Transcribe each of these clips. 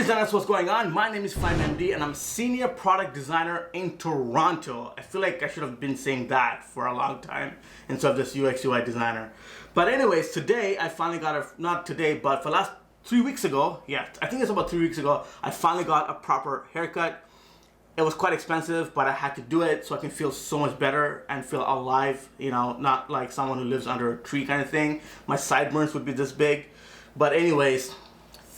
Designers, what's going on? My name is FlyMD and I'm Senior Product Designer in Toronto. I feel like I should have been saying that for a long time instead of this UX UI designer. But anyways, today I finally got not today, but for the last 3 weeks ago, yeah, I think it's about 3 weeks ago, I finally got a proper haircut. It was quite expensive, but I had to do it so I can feel so much better and feel alive, you know, not like someone who lives under a tree kind of thing. My sideburns would be this big. But anyways,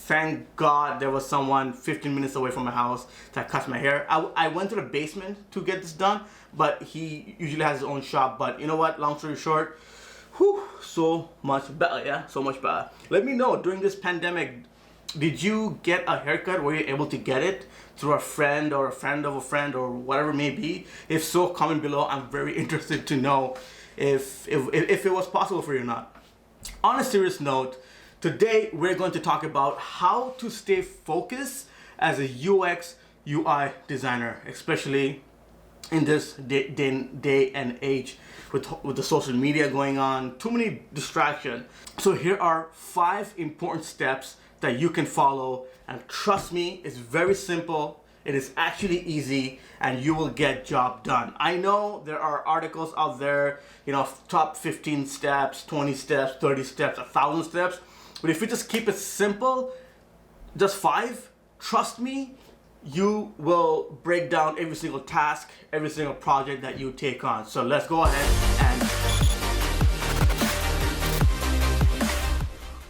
thank God there was someone 15 minutes away from my house that cut my hair. I went to the basement to get this done, but he usually has his own shop. But you know what, long story short, whew, so much better, yeah? So much better. Let me know, during this pandemic, did you get a haircut? Were you able to get it through a friend or a friend of a friend or whatever it may be? If so, comment below. I'm very interested to know if it was possible for you or not. On a serious note, today we're going to talk about how to stay focused as a UX UI designer, especially in this day and age with the social media going on, too many distractions. So here are 5 important steps that you can follow, and trust me, it's very simple. It is actually easy and you will get job done. I know there are articles out there, you know, top 15 steps, 20 steps, 30 steps, 1,000 steps. But if you just keep it simple, just 5, trust me, you will break down every single task, every single project that you take on. So let's go ahead and...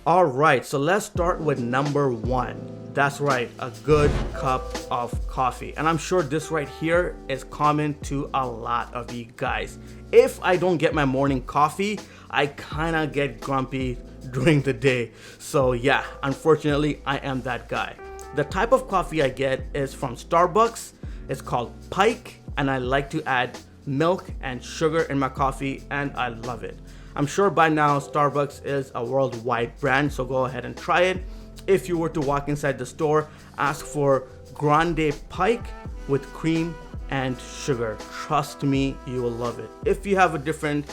All right, so let's start with number 1. That's right, a good cup of coffee. And I'm sure this right here is common to a lot of you guys. If I don't get my morning coffee, I kind of get grumpy during the day. So yeah, unfortunately, I am that guy. The type of coffee I get is from Starbucks. It's called Pike, and I like to add milk and sugar in my coffee, and I love it. I'm sure by now Starbucks is a worldwide brand, so go ahead and try it. If you were to walk inside the store, ask for Grande Pike with cream and sugar. Trust me, you will love it. If you have a different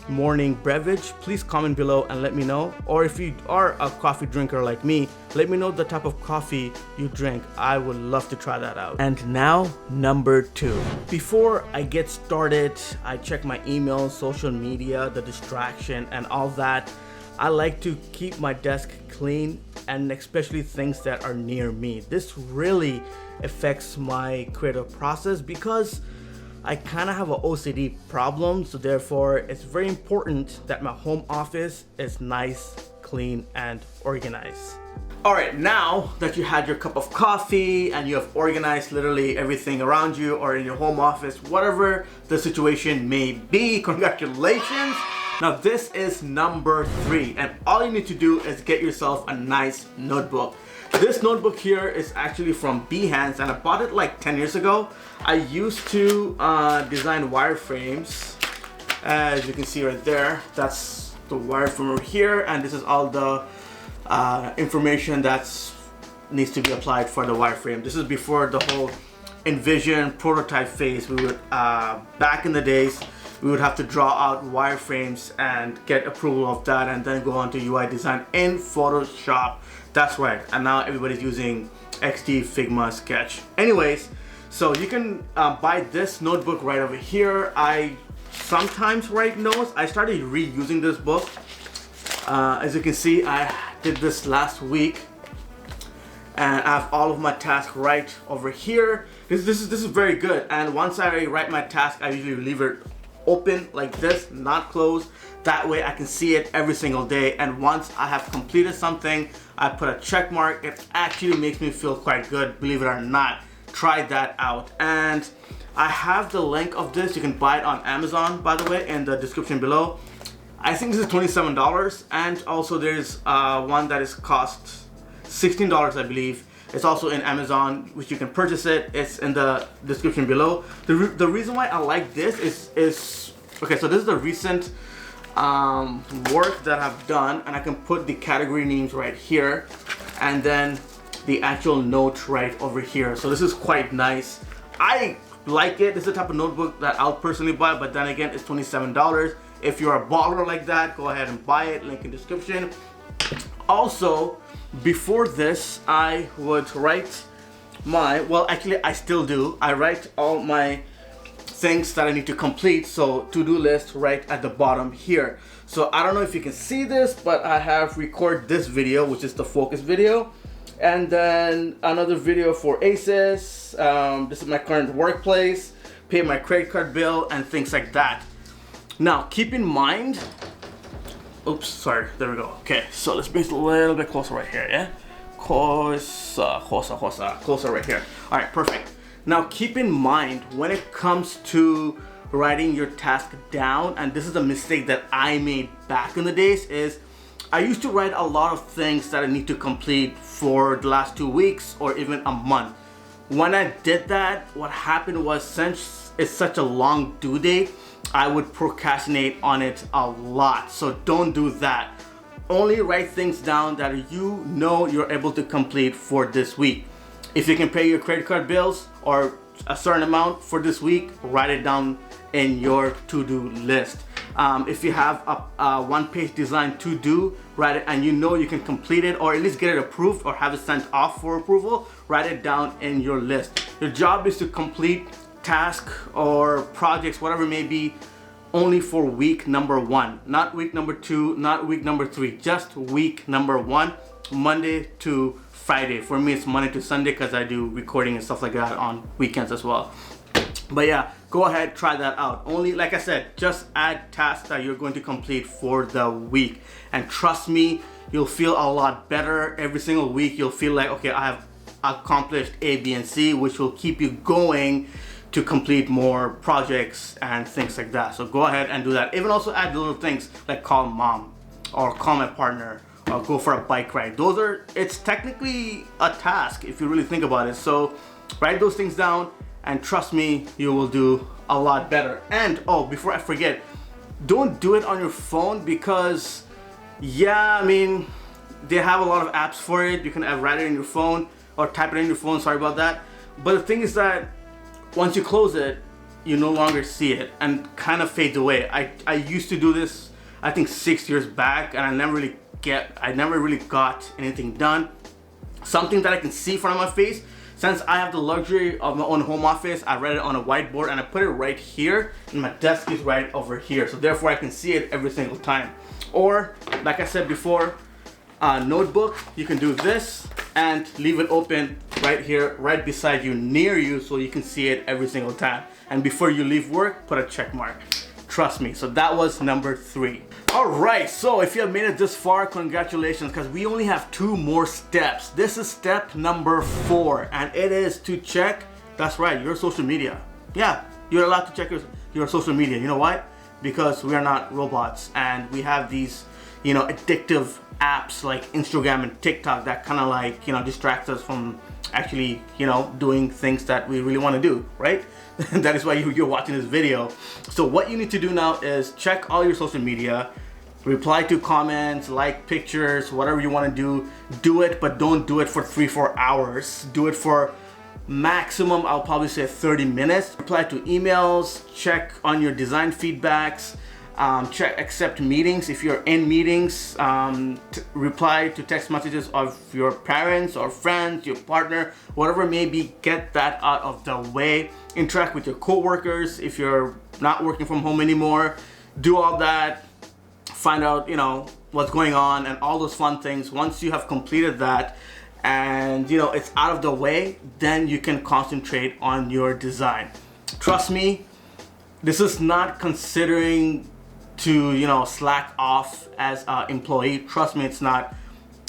morning beverage, please comment below and let me know. Or if you are a coffee drinker like me, let me know the type of coffee you drink. I would love to try that out. And now, number 2. Before I get started, I check my email, social media, the distraction and all that. I like to keep my desk clean, and especially things that are near me. This really affects my creative process because I kind of have an OCD problem, so therefore it's very important that my home office is nice, clean, and organized. All right, now that you had your cup of coffee and you have organized literally everything around you or in your home office, whatever the situation may be, congratulations. Now this is number 3, and all you need to do is get yourself a nice notebook. This notebook here is actually from Behance, and I bought it like 10 years ago. I used to design wireframes. As you can see right there, that's the wireframe over here, and this is all the information that needs to be applied for the wireframe. This is before the whole envision prototype phase. We would, back in the days, we would have to draw out wireframes and get approval of that and then go on to UI design in Photoshop. That's right, and now everybody's using XD, Figma, Sketch. Anyways, so you can buy this notebook right over here. I sometimes write notes. I started reusing this book. As you can see, I did this last week, and I have all of my tasks right over here. This is very good. And once I write my task, I usually leave it open like this, not closed. That way I can see it every single day, and once I have completed something, I put a check mark. It actually makes me feel quite good, believe it or not. Try that out. And I have the link of this. You can buy it on Amazon, by the way, in the description below. I think this is $27, and also there's one that is cost $16, I believe. It's also in Amazon, which you can purchase it. It's in the description below. The reason why I like this is okay, so this is the recent work that I've done, and I can put the category names right here and then the actual note right over here. So this is quite nice. I like it. This is the type of notebook that I'll personally buy, but then again, it's $27. If you're a baller like that, go ahead and buy it. Link in description. Also, before this, I would write well, actually I still do. I write all my things that I need to complete. So to-do list right at the bottom here. So I don't know if you can see this, but I have recorded this video, which is the focus video. And then another video for Asus. This is my current workplace, pay my credit card bill and things like that. Now keep in mind, oops, sorry, there we go. Okay, so let's bring it a little bit closer right here, yeah? Closer right here. All right, perfect. Now keep in mind when it comes to writing your task down, and this is a mistake that I made back in the days, is I used to write a lot of things that I need to complete for the last 2 weeks or even a month. When I did that, what happened was, since it's such a long due date, I would procrastinate on it a lot. So don't do that. Only write things down that you know you're able to complete for this week. If you can pay your credit card bills or a certain amount for this week, write it down in your to-do list. If you have a one-page design to do, write it, and you know you can complete it or at least get it approved or have it sent off for approval, write it down in your list. Your job is to complete tasks or projects, whatever it may be, only for week number 1, not week number 2, not week number 3, just week number 1, Monday to Friday. For me, it's Monday to Sunday because I do recording and stuff like that on weekends as well. But yeah, go ahead, try that out. Only, like I said, just add tasks that you're going to complete for the week. And trust me, you'll feel a lot better every single week. You'll feel like, okay, I have accomplished A, B, and C, which will keep you going to complete more projects and things like that. So go ahead and do that. Even also add little things like call mom or call my partner or go for a bike ride. It's technically a task if you really think about it. So write those things down and trust me, you will do a lot better. And oh, before I forget, don't do it on your phone because, yeah, I mean, they have a lot of apps for it. You can write it in your phone or type it in your phone, sorry about that. But the thing is that once you close it, you no longer see it and kind of fades away. I used to do this, I think 6 years back, and I never really got anything done. Something that I can see in front of my face. Since I have the luxury of my own home office, I read it on a whiteboard and I put it right here, and my desk is right over here. So therefore I can see it every single time. Or, like I said before, notebook, you can do this and leave it open right here, right beside you, near you, so you can see it every single time. And before you leave work, put a check mark. Trust me. So that was number 3. All right, so if you have made it this far, congratulations, because we only have 2 more steps. This is step number 4, and it is to check, that's right, your social media. Yeah, you're allowed to check your social media. You know why? Because we are not robots, and we have these, addictive apps like Instagram and TikTok that kind of like, distracts us from actually, doing things that we really want to do, right? That is why you're watching this video. So what you need to do now is check all your social media, reply to comments, like pictures, whatever you want to do it, but don't do it for 3-4 hours. Do it for maximum, I'll probably say 30 minutes. Reply to emails, check on your design feedbacks, accept meetings if you're in meetings, reply to text messages of your parents or friends, your partner, whatever it may be. Get that out of the way. Interact with your co-workers if you're not working from home anymore. Do all that, find out what's going on and all those fun things. Once you have completed that and it's out of the way, then you can concentrate on your design. Trust me, this is not considering to slack off as an employee. Trust me, it's not.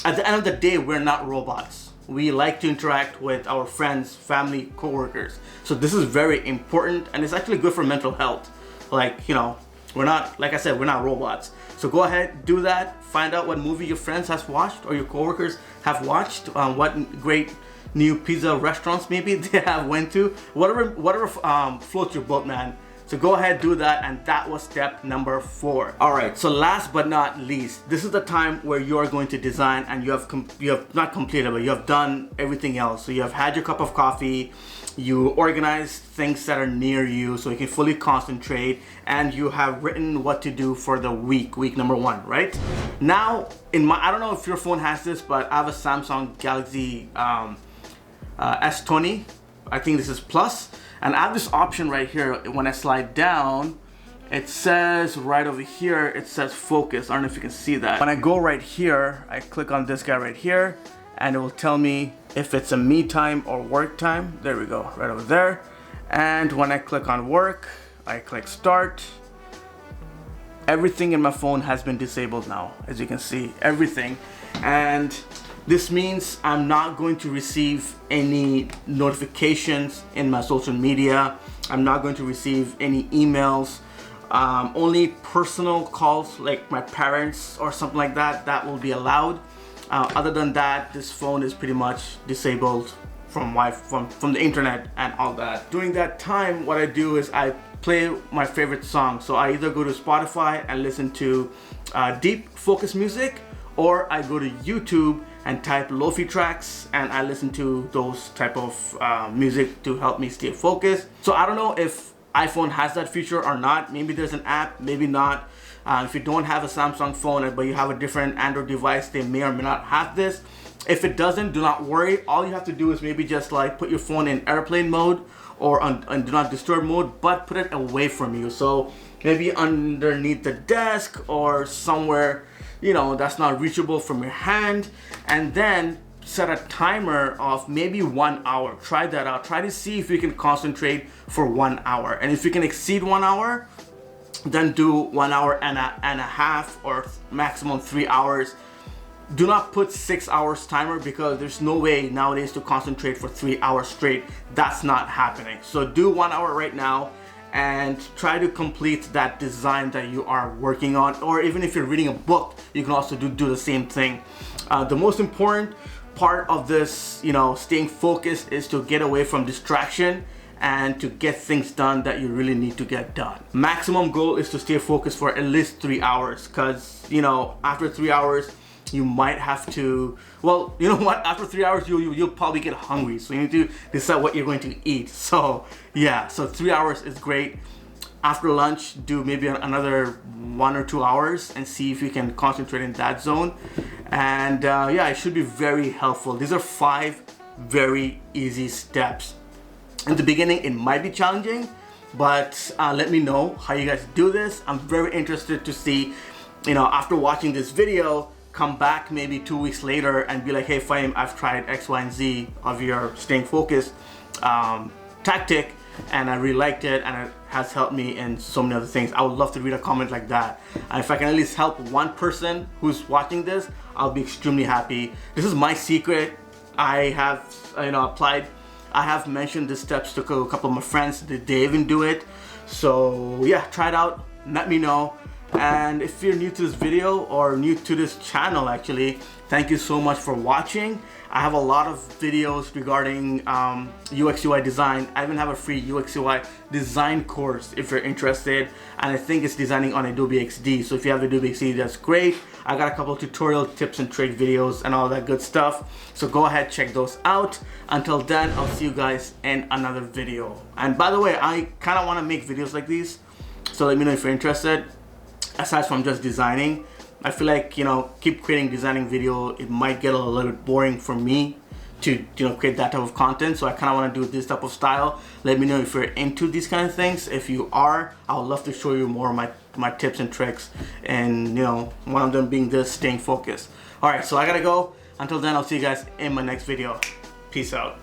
At the end of the day, we're not robots. We like to interact with our friends, family, co-workers. So this is very important, and it's actually good for mental health. Like, we're not, like I said, we're not robots. So go ahead, do that. Find out what movie your friends has watched or your coworkers have watched. What great new pizza restaurants maybe they have went to. Whatever floats your boat, man. So go ahead, do that, and that was step number 4. All right, so last but not least, this is the time where you're going to design and you have not completed, but you have done everything else. So you have had your cup of coffee, you organize things that are near you so you can fully concentrate, and you have written what to do for the week number 1, right? Now, I don't know if your phone has this, but I have a Samsung Galaxy S20. I think this is Plus, and I have this option right here. When I slide down, it says right over here, it says focus. I don't know if you can see that. When I go right here, I click on this guy right here, and it will tell me if it's a me time or work time. There we go, right over there. And when I click on work, I click start. Everything in my phone has been disabled now, as you can see, everything. And this means I'm not going to receive any notifications in my social media. I'm not going to receive any emails. Only personal calls like my parents or something like that, that will be allowed. Other than that, this phone is pretty much disabled from the internet and all that. During that time, what I do is I play my favorite song. So I either go to Spotify and listen to deep focus music, or I go to YouTube and type lo-fi tracks and I listen to those type of music to help me stay focused. So I don't know if iPhone has that feature or not. Maybe there's an app, maybe not. If you don't have a Samsung phone but you have a different Android device, they may or may not have this. If it doesn't, do not worry. All you have to do is maybe just like put your phone in airplane mode or on do not disturb mode, but put it away from you. So maybe underneath the desk or somewhere, you know, that's not reachable from your hand. And then set a timer of maybe 1 hour. Try that out. Try to see if you can concentrate for 1 hour. And if you can exceed 1 hour, then do 1 hour and a half or maximum 3 hours. Do not put 6 hours timer, because there's no way nowadays to concentrate for 3 hours straight. That's not happening. So do 1 hour right now and try to complete that design that you are working on. Or even if you're reading a book, you can also do the same thing. The most important part of this, you know, staying focused is to get away from distraction and to get things done that you really need to get done. Maximum goal is to stay focused for at least 3 hours, because, you know, after 3 hours, you might have to, well, you know what, after 3 hours, you'll probably get hungry. So you need to decide what you're going to eat. So yeah, so 3 hours is great. After lunch, do maybe another 1 or 2 hours and see if you can concentrate in that zone. And yeah, it should be very helpful. These are 5 very easy steps. In the beginning, it might be challenging, but let me know how you guys do this. I'm very interested to see, you know, after watching this video, come back maybe 2 weeks later and be like, hey Fahim, I've tried X, Y, and Z of your staying focused tactic, and I really liked it, and it has helped me in so many other things. I would love to read a comment like that. And if I can at least help one person who's watching this, I'll be extremely happy. This is my secret. I have, you know, applied. I have mentioned the steps to a couple of my friends. They even do it. So yeah, try it out. Let me know. And if you're new to this video or new to this channel, actually, thank you so much for watching. I have a lot of videos regarding UX UI design. I even have a free UX UI design course if you're interested, and I think it's designing on Adobe XD. So if you have Adobe XD, that's great. I got a couple of tutorial tips and trade videos and all that good stuff. So go ahead, check those out. Until then, I'll see you guys in another video. And by the way, I kind of want to make videos like these, so let me know if you're interested. Aside from just designing, I feel like, you know, keep creating designing video, it might get a little bit boring for me to, you know, create that type of content. So I kind of want to do this type of style. Let me know if you're into these kind of things. If you are, I would love to show you more of my tips and tricks, and, you know, one of them being this, staying focused. All right, so I gotta go. Until then, I'll see you guys in my next video. Peace out.